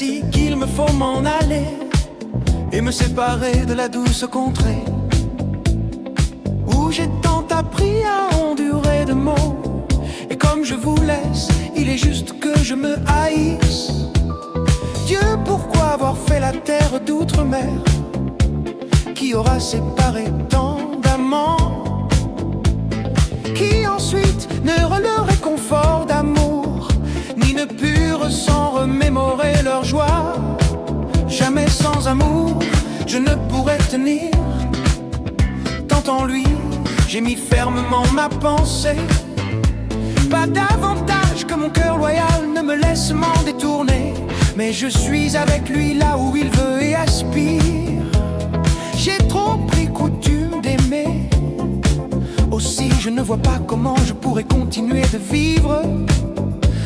ainsi qu'il me faut m'en aller et me séparer de la douce contrée où j'ai tant appris à endurer de mots. Et comme je vous laisse, il est juste que je me haïsse. Dieu, pourquoi avoir fait la terre d'outre-mer qui aura séparé tant d'amants, qui ensuite n'eurent le réconfort d'amour, ni ne purent s'en remémorer leur joie. Jamais sans amour, je ne pourrais tenir. Tant en lui, j'ai mis fermement ma pensée. Pas davantage que mon cœur loyal ne me laisse m'en détourner, mais je suis avec lui là où il veut et aspire. J'ai trop pris coutume d'aimer, aussi je ne vois pas comment je pourrais continuer de vivre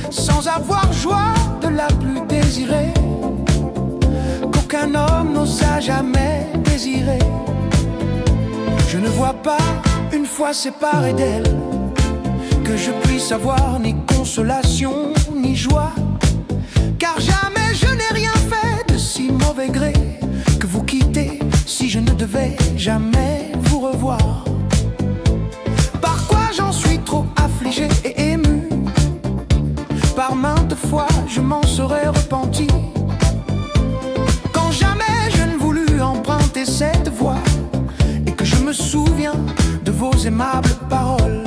sans avoir joie de la plus désirée, qu'aucun homme n'osa jamais désirer. Je ne vois pas, une fois séparé d'elle, que je puisse avoir ni consolation ni joie, car jamais je n'ai rien fait de si mauvais gré que vous quitter si je ne devais jamais vous revoir. Par quoi j'en suis trop affligé et ému, par maintes fois je m'en serais repenti, quand jamais je ne voulus emprunter cette voie et que je me souviens de vos aimables paroles.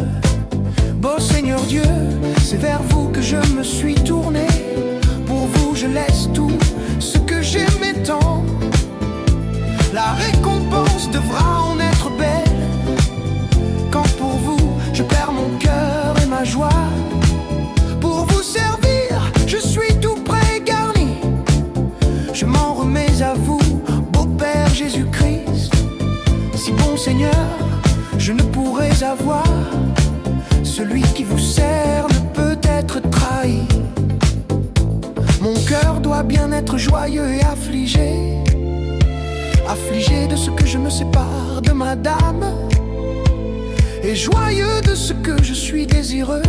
Beau Seigneur Dieu, c'est vers vous que je me suis tourné. Pour vous je laisse tout ce que j'aimais tant. La récompense devra en être belle, quand pour vous je perds mon cœur et ma joie. Pour vous servir, je suis tout prêt et garni. Je m'en remets à vous, beau Père Jésus-Christ. Si bon Seigneur, je ne pourrais avoir, celui qui vous sert ne peut être trahi. Mon cœur doit bien être joyeux et affligé, affligé de ce que je me sépare de madame, et joyeux de ce que je suis désireux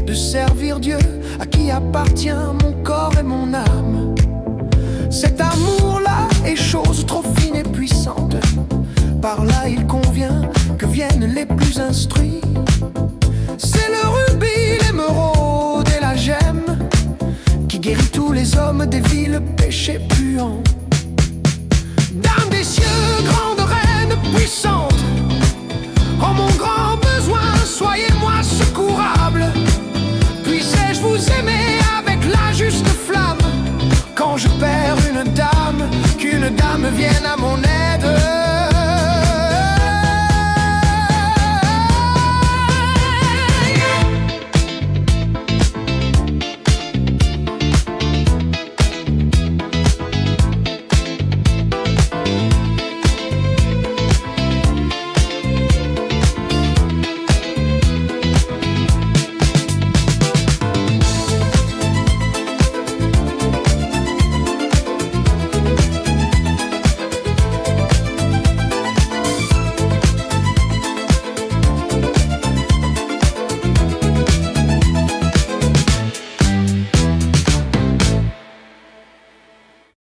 de servir Dieu, à qui appartient mon corps et mon âme. Cet amour-là est chose trop fine et puissante, par là il convient que viennent les plus instruits. C'est le rubis, l'émeraude et la gemme qui guérit tous les hommes des vils péchés puants. Dame des cieux, grande reine puissante, en mon grand besoin, soyez-moi secourable. Puissais-je vous aimer avec la juste flamme, quand je perds une dame, qu'une dame vienne à moi.